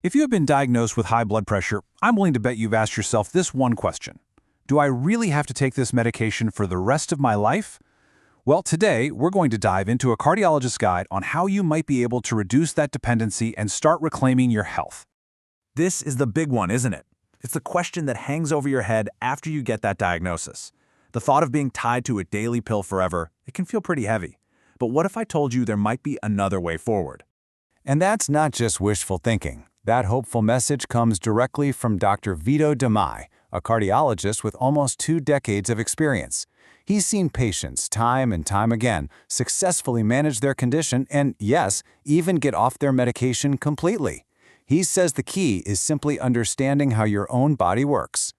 If you have been diagnosed with high blood pressure, I'm willing to bet you've asked yourself this one question. Do I really have to take this medication for the rest of my life? Well, today we're going to dive into a cardiologist's guide on how you might be able to reduce that dependency and start reclaiming your health. This is the big one, isn't it? It's the question that hangs over your head after you get that diagnosis. The thought of being tied to a daily pill forever, it can feel pretty heavy. But what if I told you there might be another way forward? And that's not just wishful thinking. That hopeful message comes directly from Dr. Vito Demai, a cardiologist with almost 2 decades of experience. He's seen patients time and time again successfully manage their condition and, yes, even get off their medication completely. He says the key is simply understanding how your own body works.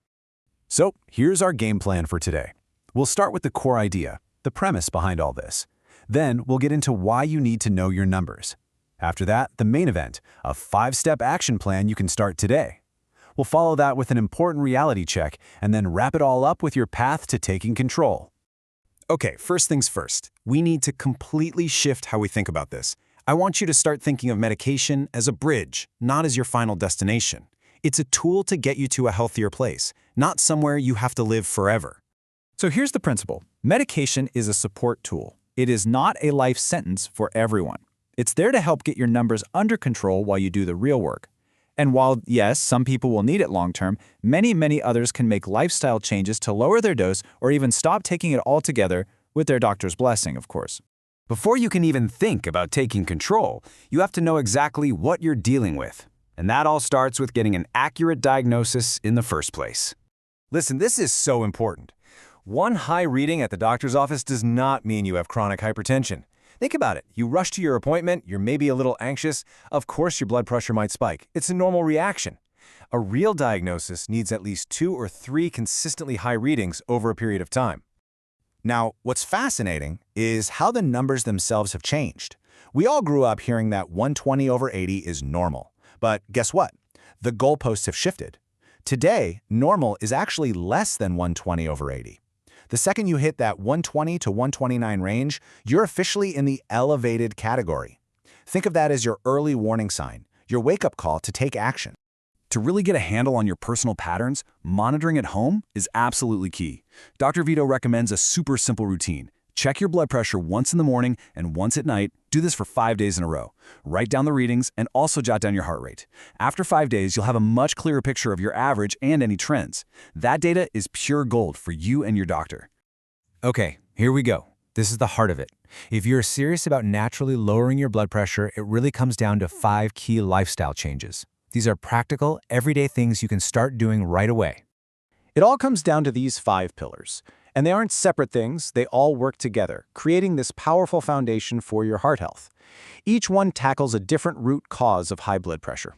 So here's our game plan for today. We'll start with the core idea, the premise behind all this. Then we'll get into why you need to know your numbers. After that, the main event, a 5-step action plan you can start today. We'll follow that with an important reality check and then wrap it all up with your path to taking control. Okay, first things first. We need to completely shift how we think about this. I want you to start thinking of medication as a bridge, not as your final destination. It's a tool to get you to a healthier place, not somewhere you have to live forever. So here's the principle. Medication is a support tool. It is not a life sentence for everyone. It's there to help get your numbers under control while you do the real work. And while, yes, some people will need it long-term, many others can make lifestyle changes to lower their dose or even stop taking it altogether with their doctor's blessing, of course. Before you can even think about taking control, you have to know exactly what you're dealing with. And that all starts with getting an accurate diagnosis in the first place. Listen, this is so important. One high reading at the doctor's office does not mean you have chronic hypertension. Think about it. You rush to your appointment, you're maybe a little anxious. Of course, your blood pressure might spike. It's a normal reaction. A real diagnosis needs at least 2 or 3 consistently high readings over a period of time. Now, what's fascinating is how the numbers themselves have changed. We all grew up hearing that 120/80 is normal. But guess what? The goalposts have shifted. Today, normal is actually less than 120/80. The second you hit that 120 to 129 range, you're officially in the elevated category. Think of that as your early warning sign, your wake-up call to take action. To really get a handle on your personal patterns, monitoring at home is absolutely key. Dr. Vito recommends a super simple routine. Check your blood pressure once in the morning and once at night. Do this for 5 days in a row. Write down the readings and also jot down your heart rate. After 5 days, you'll have a much clearer picture of your average and any trends. That data is pure gold for you and your doctor. Okay, here we go. This is the heart of it. If you're serious about naturally lowering your blood pressure, it really comes down to 5 key lifestyle changes. These are practical, everyday things you can start doing right away. It all comes down to these 5 pillars. And they aren't separate things, they all work together, creating this powerful foundation for your heart health. Each one tackles a different root cause of high blood pressure.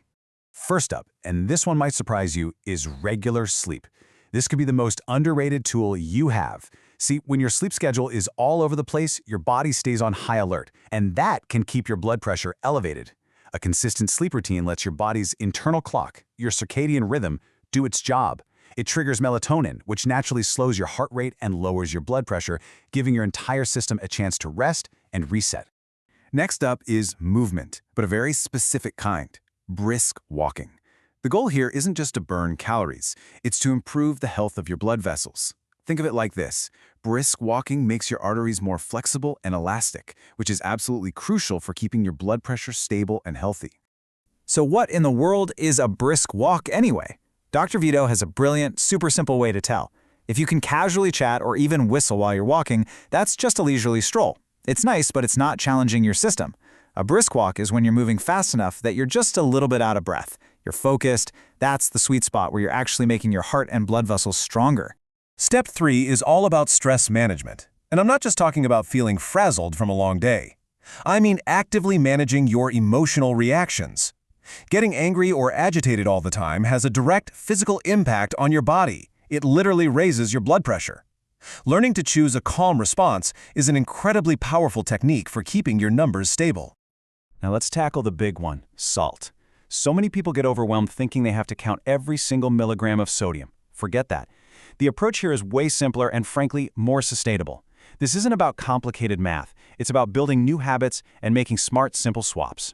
First up, and this one might surprise you, is regular sleep. This could be the most underrated tool you have. See, when your sleep schedule is all over the place, your body stays on high alert, and that can keep your blood pressure elevated. A consistent sleep routine lets your body's internal clock, your circadian rhythm, do its job. It triggers melatonin, which naturally slows your heart rate and lowers your blood pressure, giving your entire system a chance to rest and reset. Next up is movement, but a very specific kind, brisk walking. The goal here isn't just to burn calories, it's to improve the health of your blood vessels. Think of it like this. Brisk walking makes your arteries more flexible and elastic, which is absolutely crucial for keeping your blood pressure stable and healthy. So what in the world is a brisk walk anyway? Dr. Vito has a brilliant, super simple way to tell. If you can casually chat or even whistle while you're walking, that's just a leisurely stroll. It's nice, but it's not challenging your system. A brisk walk is when you're moving fast enough that you're just a little bit out of breath. You're focused. That's the sweet spot where you're actually making your heart and blood vessels stronger. Step 3 is all about stress management. And I'm not just talking about feeling frazzled from a long day. I mean actively managing your emotional reactions. Getting angry or agitated all the time has a direct physical impact on your body. It literally raises your blood pressure. Learning to choose a calm response is an incredibly powerful technique for keeping your numbers stable. Now let's tackle the big one, salt. So many people get overwhelmed thinking they have to count every single milligram of sodium. Forget that. The approach here is way simpler and, frankly, more sustainable. This isn't about complicated math. It's about building new habits and making smart, simple swaps.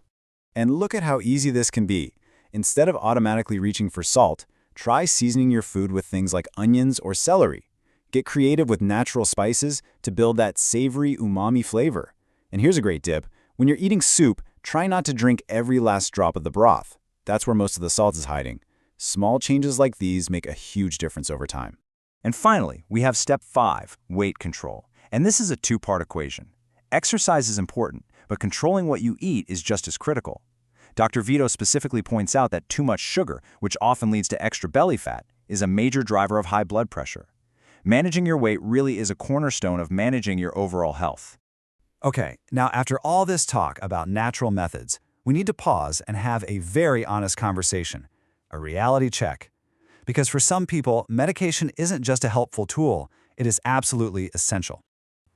And look at how easy this can be. Instead of automatically reaching for salt, try seasoning your food with things like onions or celery. Get creative with natural spices to build that savory umami flavor. And here's a great tip. When you're eating soup, try not to drink every last drop of the broth. That's where most of the salt is hiding. Small changes like these make a huge difference over time. And finally, we have step 5, weight control. And this is a two-part equation. Exercise is important, but controlling what you eat is just as critical. Dr. Vito specifically points out that too much sugar, which often leads to extra belly fat, is a major driver of high blood pressure. Managing your weight really is a cornerstone of managing your overall health. Okay, now after all this talk about natural methods, we need to pause and have a very honest conversation, a reality check. Because for some people, medication isn't just a helpful tool, it is absolutely essential.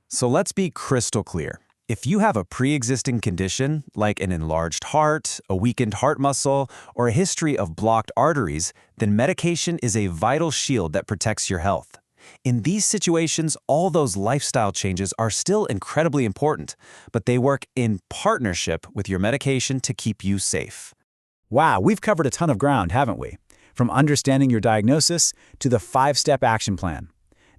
So let's be crystal clear. If you have a pre-existing condition, like an enlarged heart, a weakened heart muscle, or a history of blocked arteries, then medication is a vital shield that protects your health. In these situations, all those lifestyle changes are still incredibly important, but they work in partnership with your medication to keep you safe. Wow, we've covered a ton of ground, haven't we? From understanding your diagnosis to the 5-step action plan.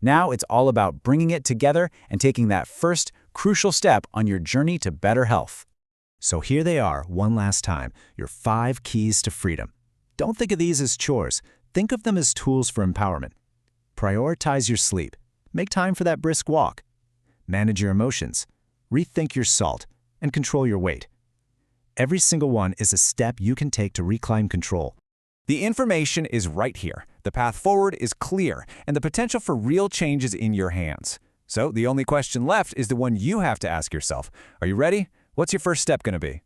Now it's all about bringing it together and taking that first, crucial step on your journey to better health. So here they are, one last time, your 5 keys to freedom. Don't think of these as chores. Think of them as tools for empowerment. Prioritize your sleep. Make time for that brisk walk. Manage your emotions. Rethink your salt. And control your weight. Every single one is a step you can take to reclaim control. The information is right here. The path forward is clear, and the potential for real change is in your hands. So the only question left is the one you have to ask yourself. Are you ready? What's your first step going to be?